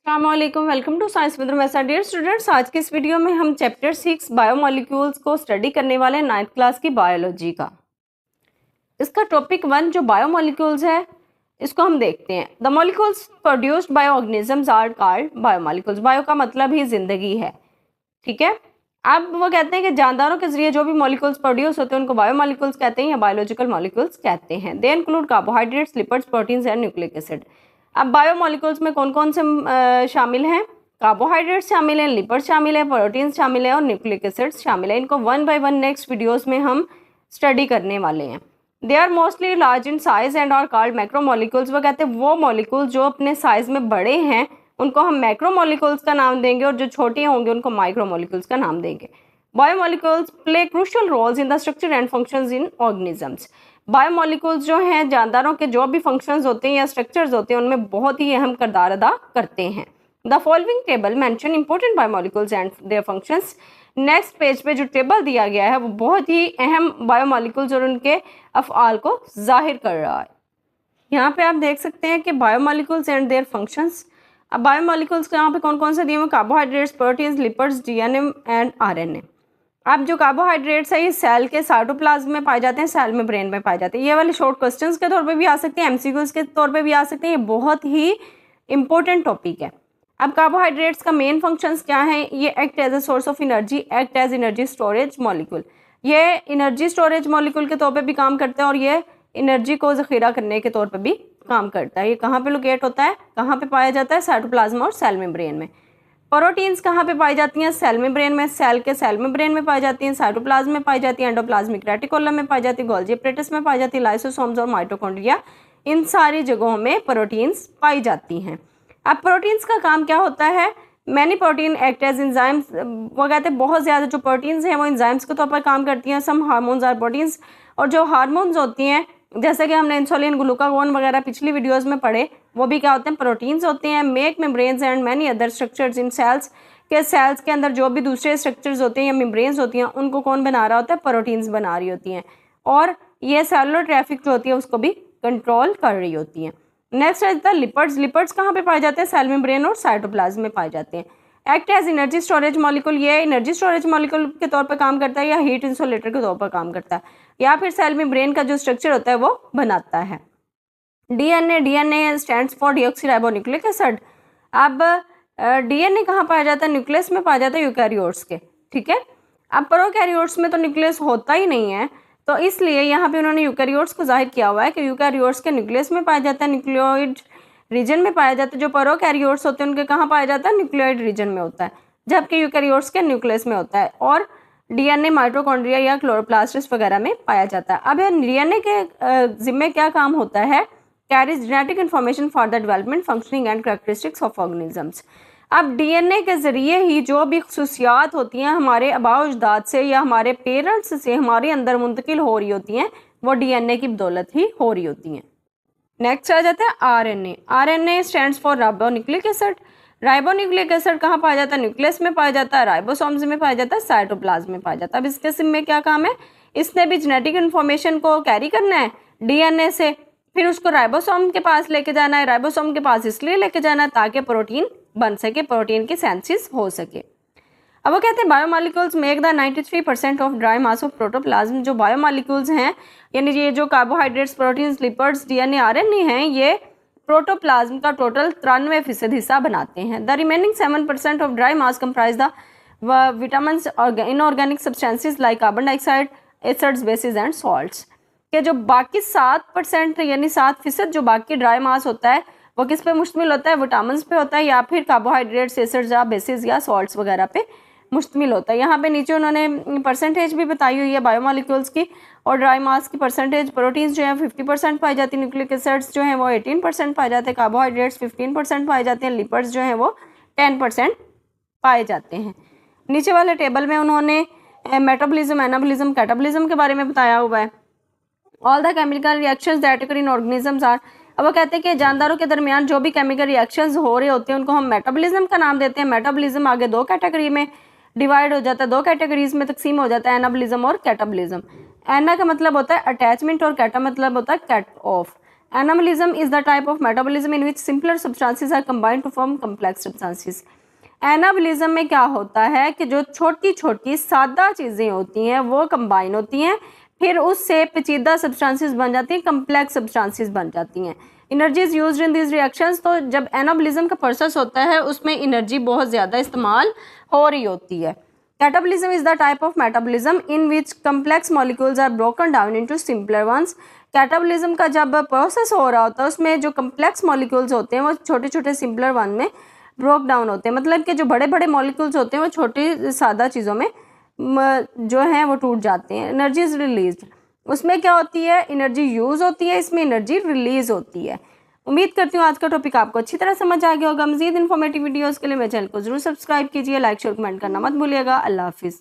अस्सलामुअलैकुम, welcome to science with Ramesa. Dear students, आज के इस वीडियो में हम चैप्टर 6 बायोमोलिक्यूल्स को स्टडी करने वाले हैं 9th क्लास की बायोलॉजी का। इसका टॉपिक 1 जो बायोमोलिक्यूल्स है इसको हम देखते हैं। The molecules produced by organisms are called biomolecules. Bio का मतलब ही जिंदगी है, ठीक है। अब वो कहते हैं कि जानदारों के जरिए जो भी मॉलिक्यूल्स प्रोड्यूस होते हैं उनको बायोमोलिक्यूल्स कहते हैं या बायोलॉजिकल मॉलिक्यूल्स कहते हैं। They include carbohydrates, lipids, proteins and nucleic acid. अब बायोमोलिक्यूल्स में कौन कौन से शामिल हैं? कार्बोहाइड्रेट्स शामिल हैं, लिपिड्स शामिल हैं, प्रोटीन्स शामिल हैं और न्यूक्लिक एसिड्स शामिल हैं। इनको 1 बाय 1 नेक्स्ट वीडियोस में हम स्टडी करने वाले हैं। They are mostly large in size and are called macromolecules. वो कहते हैं वो मॉलिक्यूल्स जो अपने साइज में बड़े हैं उनको हम मैक्रोमोलिक्यूल्स का नाम देंगे और जो छोटे होंगे उनको माइक्रोमोलिक्यूल्स का नाम देंगे। Biomolecules play crucial roles in the structure and functions in organisms. Biomolecules जो हैं जानदारों के जो भी फंक्शंस होते हैं या स्ट्रक्चर्स होते हैं उनमें बहुत ही अहम किरदार अदा करते हैं। The following table mention important biomolecules and their functions. Next page पे जो टेबल दिया गया है वो बहुत ही अहम बायोमोलिक्यूल्स और उनके अफ़आल को जाहिर कर रहा है। यहाँ पे आप देख सकते हैं कि बायोमोलिक्यूल्स एंड देयर फंक्शंस। अब बायोमोलिक्यूल्स के यहाँ पे कौन कौन से दिए हुए? Carbohydrates, proteins, lipids, DNA and RNA. अब जो कार्बोहाइड्रेट्स है ये सेल के साइटोप्लाज्म में पाए जाते हैं, सेल मेम्ब्रेन में पाए जाते हैं। ये वाले शॉर्ट क्वेश्चंस के तौर पे भी आ सकते हैं, एमसीक्यूज के तौर पे भी आ सकते हैं। ये बहुत ही इंपॉर्टेंट टॉपिक है। अब कार्बोहाइड्रेट्स का मेन फंक्शंस क्या है? ये act as a source of energy, act as energy storage molecule. ये एनर्जी स्टोरेज मॉलिक्यूल के तौर पे भी काम करता है और ये एनर्जी को ज़ख़ीरा करने के तौर पे भी काम करता है। ये कहाँ पे लोकेट होता है, कहाँ पे पाया जाता है? साइटोप्लाज्म और सेल मेम्ब्रेन में। प्रोटीन्स कहाँ पे पाई जाती हैं? सेल मेम्ब्रेन में, सेल के सेल मेम्ब्रेन में पाई जाती हैं, साइटोप्लाज्म में पाई जाती है, एंडोप्लाज्मिक रेटिकुलम में पाई जाती है, गोल्गी एपरेटस में पाई जाती है, लाइसोसोम्स और माइटोकॉन्ड्रिया, इन सारी जगहों में प्रोटीन्स पाई जाती हैं। अब प्रोटीन्स का काम क्या होता है? Many protein act as enzymes. वो कहते हैं बहुत ज़्यादा जो प्रोटीन्स हैं वो एंजाइम्स के तौर पर काम करती हैं। सम हार्मोन्स आर प्रोटीन्स। और जो हार्मोन्स होती हैं जैसे कि हमने इंसुलिन, ग्लूकागोन वगैरह पिछली वीडियोस में पढ़े, वो भी क्या होते हैं? प्रोटीन्स होते हैं। Make membranes and many other structures in cells. के सेल्स के अंदर जो भी दूसरे स्ट्रक्चर्स होते हैं या मेम्ब्रेन्स होती हैं उनको कौन बना रहा होता है? प्रोटीन्स बना रही होती हैं। और ये सेलुलर ट्रैफिक जो होती है उसको भी कंट्रोल कर रही होती हैं। नेक्स्ट है लिपिड्स। लिपिड्स कहाँ पे पाए जाते हैं? सेल मेम्ब्रेन और साइटोप्लाज्म में पाए जाते हैं। Act as energy storage molecule. ये एनर्जी स्टोरेज मॉलिक्यूल के तौर पर काम करता है या हीट इंसुलेटर के तौर पर काम करता है या फिर सेल मेम्ब्रेन का जो स्ट्रक्चर होता है वो बनाता है। DNA. DNA stands for deoxyribonucleic acid. अब डीएनए कहाँ पाया जाता है? न्यूक्लियस में पाया जाता है यूकैरियोट्स के, ठीक है। अब प्रोकैरियोट्स में तो न्यूक्लियस होता ही नहीं है, तो इसलिए यहाँ पे उन्होंने यूकैरियोट्स को जाहिर किया हुआ है कि यूकैरियोट्स के न्यूक्लियस में पाया जाता है, न्यूक्लियोइड रीजन में पाया जाता है। जो प्रोकैरियोट्स होते हैं उनके कहाँ पाया जाता है? न्यूक्लियोइड रीजन में होता है, जबकि यूकैरियोट्स के न्यूक्लियस में होता है। और डीएनए माइटोकॉन्ड्रिया या क्लोरोप्लास्ट वगैरह में पाया जाता है। अब डीएनए के जिम्मे क्या काम होता है? Carries genetic information for the development, functioning and characteristics of organisms. अब डीएनए के ज़रिए ही जो भी खुसूसियात होती हैं हमारे आबाओ अजदाद से या हमारे पेरेंट्स से हमारे अंदर मुंतकिल हो रही होती हैं वो डीएनए की बदौलत ही हो रही होती हैं। नेक्स्ट आ जाता है RNA. RNA stands for ribonucleic acid. Ribonucleic acid कहाँ पाया जाता है? न्यूक्लियस में पाया जाता है, राइबोसोम्स में पाया जाता है, साइटोप्लाज्म में पाया जाता है। अब इसके सिम में क्या काम है? इसने भी जेनेटिक इन्फॉर्मेशन को कैरी करना है डीएनए से, फिर उसको राइबोसोम के पास लेके जाना है। राइबोसोम के पास इसलिए लेके जाना है ताकि प्रोटीन बन सके, प्रोटीन की सिंथेसिस हो सके। अब वो कहते हैं biomolecules make the 93% of dry mass of protoplasm. जो बायोमोलिक्यूल्स हैं यानी ये जो carbohydrates, proteins, lipids, DNA, RNA हैं ये प्रोटोप्लाज्म का टोटल 93% हिस्सा बनाते हैं। The remaining 7% of dry mass comprise the vitamin, inorganic substances like carbon dioxide, acids, basis and salts. के जो बाकी 7% यानी 7% जो बाकी ड्राई मास होता है वो किस पे मुश्तमिल होता है? विटामिन पे होता है या फिर कार्बोहाइड्रेट्स, एसिड्स या बेसिस या सॉल्ट्स वगैरह पे मुश्तमिल होता है। यहाँ पे नीचे उन्होंने परसेंटेज भी बताई हुई है बायोमोलिक्यूल्स की और ड्राई मास की परसेंटेज। प्रोटीन्स जो है 50% पाई जाती है, न्यूक्लिक एसिड्स जो हैं वो 18% पाए जाते हैं, कार्बोहाइड्रेट्स 15% पाए जाते हैं, लिपिड्स जो हैं वो 10% पाए जाते हैं। नीचे वाले टेबल में उन्होंने मेटाबॉलिज्म, एनाबॉलिज्म, कैटाबॉलिज्म के बारे में बताया हुआ है। All the chemical reactions that occur in organisms are. अब वो कहते हैं कि जानदारों के दरमियान जो भी केमिकल रिएक्शंस हो रहे होते हैं उनको हम मेटाबॉलिज्म का नाम देते हैं। मेटाबॉलिज्म आगे 2 कैटेगरी में डिवाइड हो जाता है, 2 कैटेगरीज में तकसीम हो जाता है, एनाबॉलिज्म और कैटाबॉलिज्म। एना का मतलब होता है अटैचमेंट और कैटा मतलब होता है cut off. Anabolism is the type of metabolism in which simpler substances are combined to form complex substances. Anabolism में क्या होता है कि जो छोटी छोटी सादा चीज़ें होती हैं वो कंबाइन होती हैं, फिर उससे पेचीदा सब्सटेंसेस बन जाती हैं, कम्प्लेक्स सब्सटेंसेस बन जाती हैं। Energies used in this reactions, तो जब एनाबॉलिज्म का प्रोसेस होता है उसमें एनर्जी बहुत ज़्यादा इस्तेमाल हो रही होती है। Catabolism is the type of metabolism in which complex molecules are broken down into simpler ones. Catabolism का जब प्रोसेस हो रहा होता है उसमें जो कम्प्लेक्स मॉलिक्यूल्स होते हैं वो छोटे छोटे सिंपलर वन में ब्रोक डाउन होते हैं, मतलब कि जो बड़े बड़े मॉलिक्यूल्स होते हैं वो छोटी सादा चीज़ों में जो हैं वो टूट जाते हैं। एनर्जी इज रिलीज्ड, उसमें क्या होती है, एनर्जी यूज़ होती है, इसमें एनर्जी रिलीज होती है। उम्मीद करती हूँ आज का टॉपिक आपको अच्छी तरह समझ आ गया होगा। मज़ीद इन्फॉर्मेटिव वीडियोज़ के लिए मेरे चैनल को जरूर सब्सक्राइब कीजिए, लाइक शेयर कमेंट करना मत भूलिएगा। अल्लाह हाफिज़।